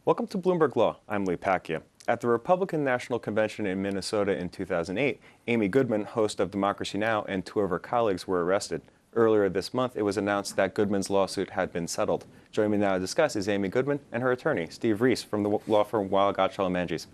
Welcome to Bloomberg Law. I'm Pacchia. At the Republican National Convention in Minnesota in 2008, Amy Goodman, host of Democracy Now!, and two of her colleagues were arrested. Earlier this month, it was announced that Goodman's lawsuit had been settled. Joining me now to discuss is Amy Goodman and her attorney, Steve Reiss, from the law firm Weil Gotshal Manges.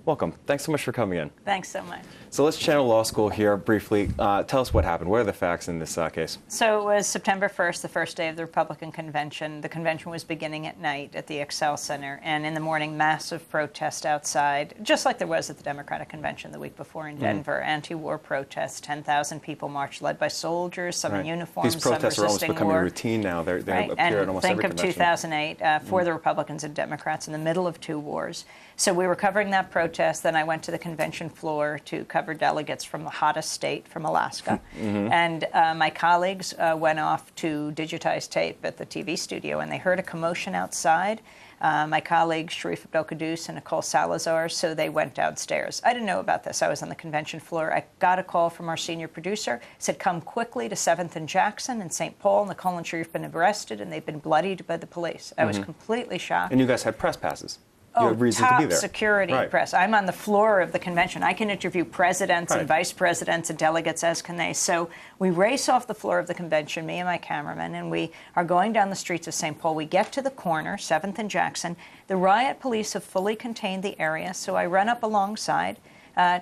Welcome. Thanks so much for coming in. Thanks so much. So let's channel law school here briefly. Tell us what happened. What are the facts in this case? So it was September 1st, the first day of the Republican convention. The convention was beginning at night at the Excel Center, and in the morning, massive protest outside, just like there was at the Democratic convention the week before in Denver. Anti-war protests, 10,000 people marched, led by soldiers, some in uniforms, These protests some are almost resisting becoming war. routine now. They Right. appear at almost every And think of convention. 2008 for the Republicans and Democrats in the middle of two wars. So we were covering that protest. Then I went to the convention floor to cover delegates from the hottest state, from Alaska. And my colleagues went off to digitize tape at the TV studio, and they heard a commotion outside. My colleagues, Sharif Abdel-Quddus and Nicole Salazar, so they went downstairs. I didn't know about this. I was on the convention floor. I got a call from our senior producer, said, come quickly to 7th and Jackson in St. Paul. Nicole and Sharif have been arrested, and they've been bloodied by the police. I was completely shocked. And you guys had press passes. You had reason to be there. Security press. I'm on the floor of the convention. I can interview presidents and vice presidents and delegates, as can they. So we race off the floor of the convention, me and my cameraman, and we are going down the streets of St. Paul. We get to the corner, 7th and Jackson. The riot police have fully contained the area, so I run up alongside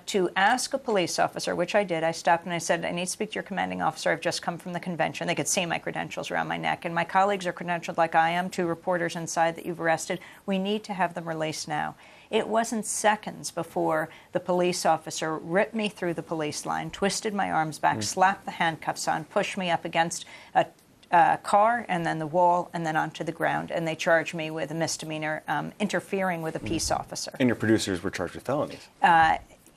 to ask a police officer, which I did. I stopped and I said, I need to speak to your commanding officer. I've just come from the convention. They could see my credentials around my neck. And my colleagues are credentialed like I am, two reporters inside that you've arrested. We need to have them released now. It wasn't seconds before the police officer ripped me through the police line, twisted my arms back, slapped the handcuffs on, pushed me up against a car and then the wall and then onto the ground. And they charged me with a misdemeanor, interfering with a peace officer. And your producers were charged with felonies.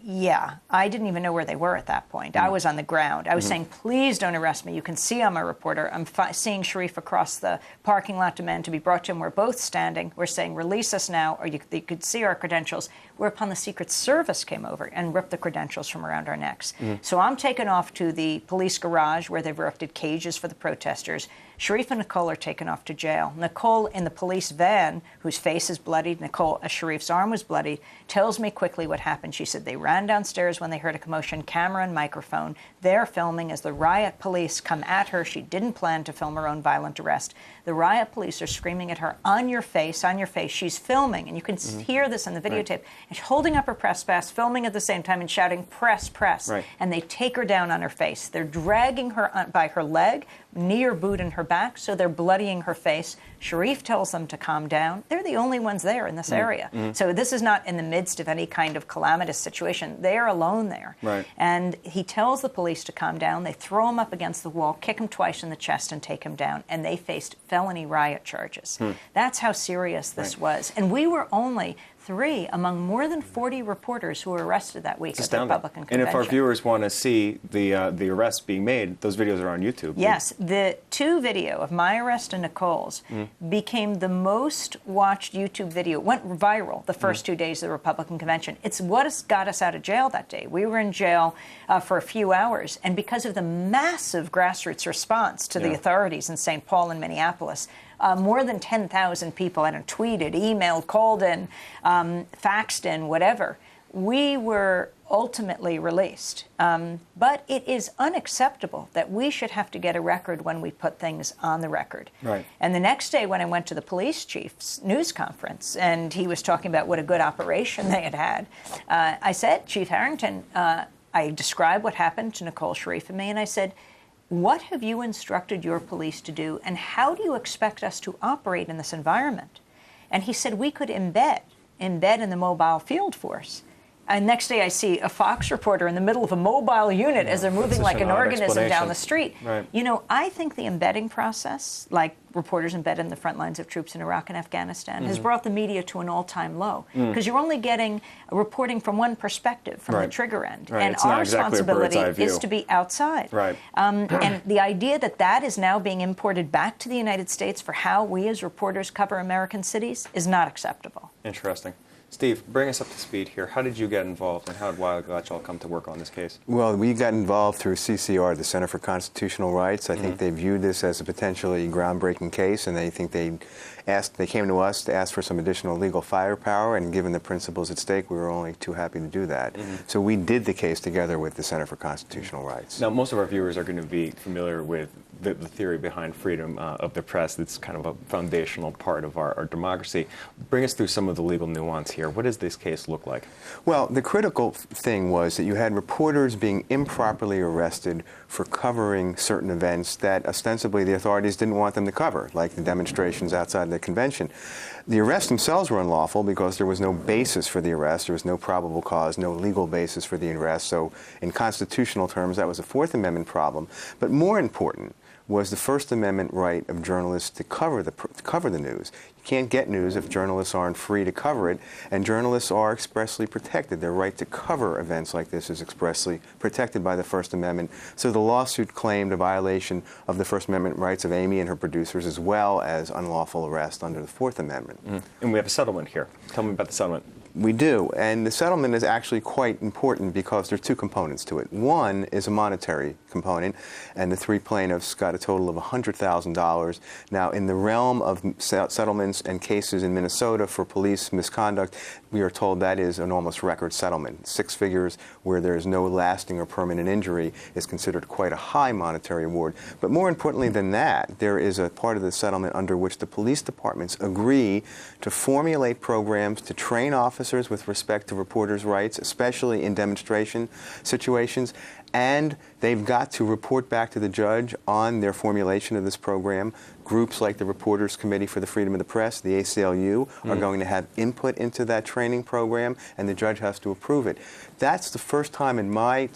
Yeah, I didn't even know where they were at that point. I was on the ground. I was saying, please don't arrest me. You can see I'm a reporter. I'm seeing Sharif across the parking lot demand to be brought to him. We're both standing. We're saying, release us now, or you could see our credentials. Whereupon the Secret Service came over and ripped the credentials from around our necks. So I'm taken off to the police garage where they've erected cages for the protesters. Sharif and Nicole are taken off to jail. Nicole, in the police van, whose face is bloodied, Sharif's arm was bloodied, tells me quickly what happened. She said they ran downstairs when they heard a commotion, camera and microphone. They're filming as the riot police come at her. She didn't plan to film her own violent arrest. The riot police are screaming at her, on your face, on your face. She's filming, and you can hear this in the videotape. And she's holding up her press pass, filming at the same time and shouting, press, press. And they take her down on her face. They're dragging her by her leg, knee or boot in her back, so they're bloodying her face. Sharif tells them to calm down. They're the only ones there in this area. So this is not in the midst of any kind of calamitous situation. They're alone there. And he tells the police to calm down. They throw him up against the wall, kick him twice in the chest, and take him down. And they faced felony riot charges. That's how serious this was. And we were only 3 among more than 40 reporters who were arrested that week at the Republican convention. And if our viewers want to see the arrests being made, those videos are on YouTube. Yes. The 2 video of my arrest and Nicole's became the most watched YouTube video. It went viral the first 2 days of the Republican convention. It's what has got us out of jail that day. We were in jail for a few hours, and because of the massive grassroots response to the authorities in St. Paul and Minneapolis, more than 10,000 people had tweeted, emailed, called in, faxed in, whatever. We were ultimately released. But it is unacceptable that we should have to get a record when we put things on the record. And the next day when I went to the police chief's news conference and he was talking about what a good operation they had had, I said, Chief Harrington, I described what happened to Nicole, Sharif, and me, and I said, what have you instructed your police to do, and how do you expect us to operate in this environment? And he said we could embed in the mobile field force. And next day I see a Fox reporter in the middle of a mobile unit as they're moving like an organism down the street. You know, I think the embedding process, like reporters embedded in the front lines of troops in Iraq and Afghanistan, has brought the media to an all-time low. Because you're only getting reporting from one perspective, from the trigger end. And it's our not exactly responsibility is to be outside. And the idea that that is now being imported back to the United States for how we as reporters cover American cities is not acceptable. Interesting. Steve, bring us up to speed here. How did you get involved, and how did Weil Gotshal come to work on this case? Well, we got involved through CCR, the Center for Constitutional Rights. I think they viewed this as a potentially groundbreaking case, and they think they they came to us to ask for some additional legal firepower, and given the principles at stake, we were only too happy to do that. So we did the case together with the Center for Constitutional Rights. Now, most of our viewers are going to be familiar with the theory behind freedom of the press. That's kind of a foundational part of our democracy. Bring us through some of the legal nuance here. What does this case look like? Well, the critical thing was that you had reporters being improperly arrested for covering certain events that ostensibly the authorities didn't want them to cover, like the demonstrations outside the convention. The arrests themselves were unlawful because there was no basis for the arrest. There was no probable cause, no legal basis for the arrest. So in constitutional terms, that was a Fourth Amendment problem. But more important was the First Amendment right of journalists to cover the news. You can't get news if journalists aren't free to cover it, and journalists are expressly protected. Their right to cover events like this is expressly protected by the First Amendment. So the lawsuit claimed a violation of the First Amendment rights of Amy and her producers, as well as unlawful arrest under the Fourth Amendment. And we have a settlement here. Tell me about the settlement. We do, and the settlement is actually quite important because there are two components to it. One is a monetary component, and the three plaintiffs got a total of $100,000. Now, in the realm of settlements and cases in Minnesota for police misconduct, we are told that is an almost record settlement. 6 figures where there is no lasting or permanent injury is considered quite a high monetary award. But more importantly than that, there is a part of the settlement under which the police departments agree to formulate programs to train officers with respect to reporters' rights, especially in demonstration situations, and they've got to report back to the judge on their formulation of this program. Groups like the Reporters Committee for the Freedom of the Press, the ACLU, are going to have input into that training program, and the judge has to approve it. That's the first time to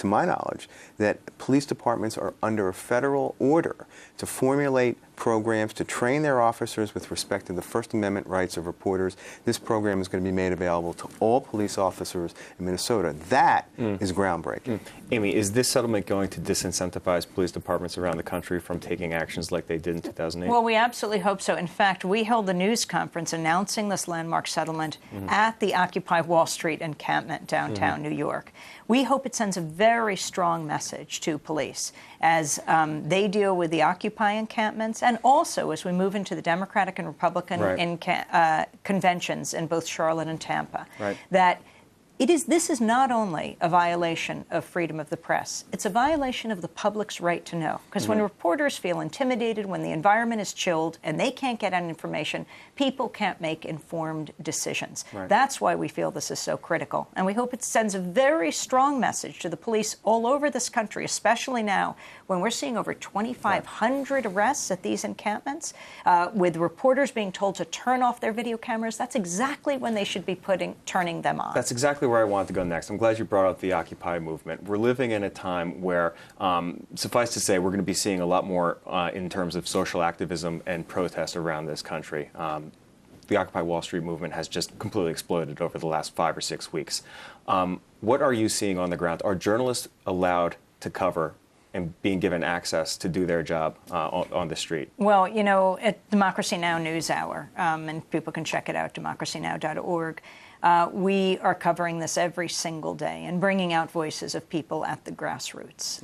my knowledge, that police departments are under a federal order to formulate programs to train their officers with respect to the First Amendment rights of reporters. This program is going to be made available to all police officers in Minnesota. That is groundbreaking. Amy, is this settlement going to disincentivize police departments around the country from taking actions like they did in 2008? Well, we absolutely hope so. In fact, we held a news conference announcing this landmark settlement at the Occupy Wall Street encampment downtown New York. We hope it sends a very strong message to police as they deal with the Occupy encampments, and also as we move into the Democratic and Republican conventions in both Charlotte and Tampa, that this is not only a violation of freedom of the press, it's a violation of the public's right to know. Because when reporters feel intimidated, when the environment is chilled and they can't get any information, people can't make informed decisions. That's why we feel this is so critical. And we hope it sends a very strong message to the police all over this country, especially now when we're seeing over 2,500 arrests at these encampments, with reporters being told to turn off their video cameras. That's exactly when they should be turning them on. That's exactly where I want to go next. I'm glad you brought up the Occupy movement. We're living in a time where, suffice to say, we're going to be seeing a lot more in terms of social activism and protest around this country. The Occupy Wall Street movement has just completely exploded over the last 5 or 6 weeks. What are you seeing on the ground? Are journalists allowed to cover and being given access to do their job on the street? Well, you know, at Democracy Now! NewsHour, and people can check it out, democracynow.org, we are covering this every single day and bringing out voices of people at the grassroots.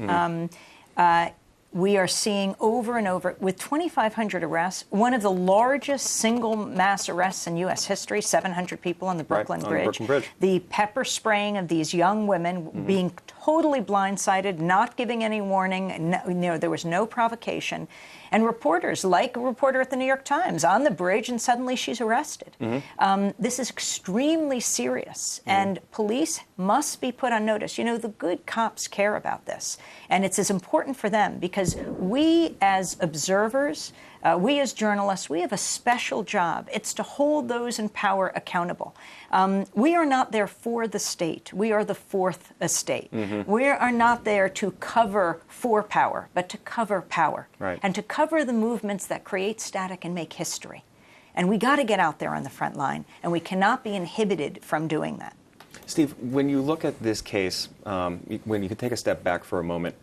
We are seeing over and over, with 2,500 arrests, one of the largest single mass arrests in U.S. history, 700 people on the Brooklyn Bridge. The pepper spraying of these young women, being totally blindsided, not giving any warning, there was no provocation. And reporters, like a reporter at the New York Times, on the bridge, and suddenly she's arrested. This is extremely serious, and police must be put on notice. You know, the good cops care about this, and it's as important for them because we as observers, we as journalists, we have a special job. It's to hold those in power accountable. We are not there for the state. We are the fourth estate. We are not there to cover for power, but to cover power. And to cover the movements that create static and make history. And we got to get out there on the front line, and we cannot be inhibited from doing that. Steve, when you look at this case, when you can take a step back for a moment,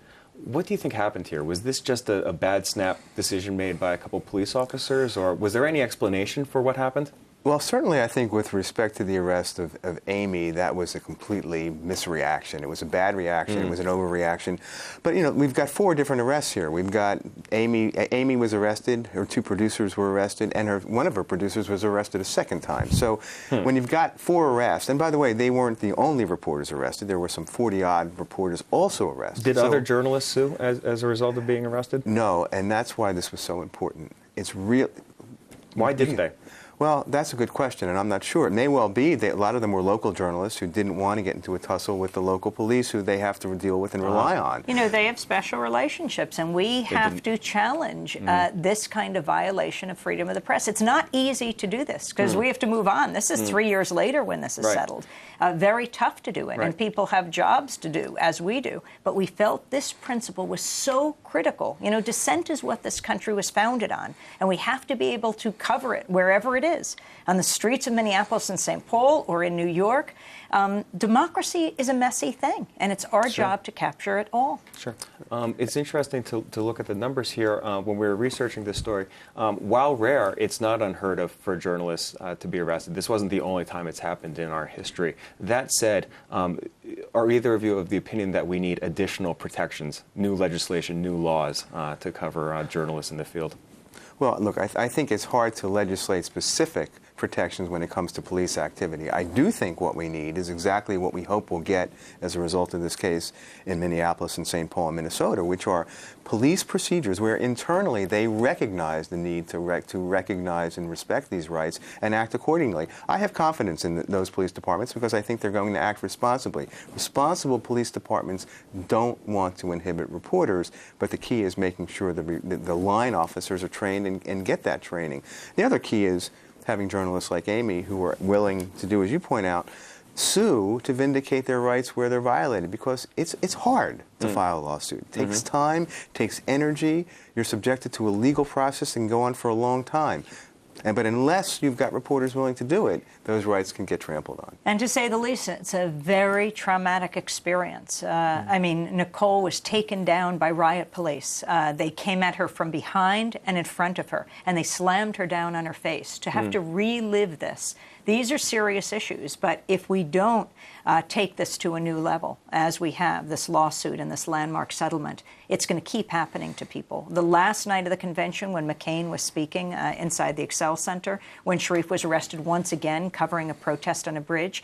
what do you think happened here? Was this just a bad snap decision made by a couple police officers, or was there any explanation for what happened? Well, certainly I think with respect to the arrest of Amy, that was a completely misreaction. It was a bad reaction. It was an overreaction. But, you know, we've got 4 different arrests here. We've got Amy was arrested, her 2 producers were arrested, and one of her producers was arrested a second time. So when you've got 4 arrests, and by the way, they weren't the only reporters arrested. There were some 40-odd reporters also arrested. Did other journalists sue as a result of being arrested? No, and that's why this was so important. It's real. Why didn't they? Well, that's a good question, and I'm not sure. It may well be that a lot of them were local journalists who didn't want to get into a tussle with the local police who they have to deal with and rely on. You know, they have special relationships, and we have to challenge this kind of violation of freedom of the press. It's not easy to do this because we have to move on. This is 3 years later when this is settled. Very tough to do it, and people have jobs to do, as we do. But we felt this principle was so critical. You know, dissent is what this country was founded on, and we have to be able to cover it wherever it is, on the streets of Minneapolis and St. Paul or in New York. Democracy is a messy thing, and it's our job to capture it all. Sure. It's interesting to look at the numbers here. When we were researching this story, while rare, it's not unheard of for journalists to be arrested. This wasn't the only time it's happened in our history. That said, are either of you of the opinion that we need additional protections, new legislation, new laws to cover journalists in the field? Well, look, I think it's hard to legislate specific protections when it comes to police activity. I do think what we need is exactly what we hope we'll get as a result of this case in Minneapolis and St. Paul and Minnesota, which are police procedures where internally they recognize the need to recognize and respect these rights and act accordingly. I have confidence in those police departments because I think they're going to act responsibly. Responsible police departments don't want to inhibit reporters, but the key is making sure the line officers are trained and get that training. The other key is having journalists like Amy who are willing to do, as you point out, sue to vindicate their rights where they're violated, because it's hard to file a lawsuit. It takes time, takes energy. You're subjected to a legal process and go on for a long time. But unless you've got reporters willing to do it, those rights can get trampled on. And to say the least, it's a very traumatic experience. I mean, Nicole was taken down by riot police. They came at her from behind and in front of her, and they slammed her down on her face. To have to relive this, these are serious issues. But if we don't take this to a new level, as we have, this lawsuit and this landmark settlement, it's going to keep happening to people. The last night of the convention, when McCain was speaking inside the Excel Center, when Sharif was arrested once again covering a protest on a bridge,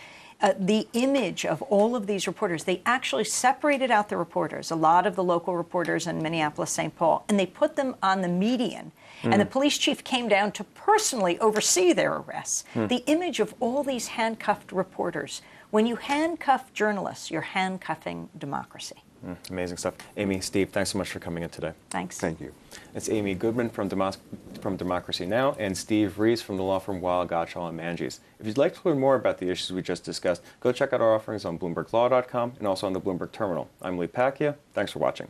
the image of all of these reporters, they actually separated out the reporters, a lot of the local reporters in Minneapolis, St. Paul, and they put them on the median. And the police chief came down to personally oversee their arrests. The image of all these handcuffed reporters. When you handcuff journalists, you're handcuffing democracy. Amazing stuff. Amy, Steve, thanks so much for coming in today. Thanks. Thank you. It's Amy Goodman from Democracy Now! And Steve Reiss from the law firm Weil Gotshal Manges. If you'd like to learn more about the issues we just discussed, go check out our offerings on BloombergLaw.com and also on the Bloomberg Terminal. I'm Pacchia. Thanks for watching.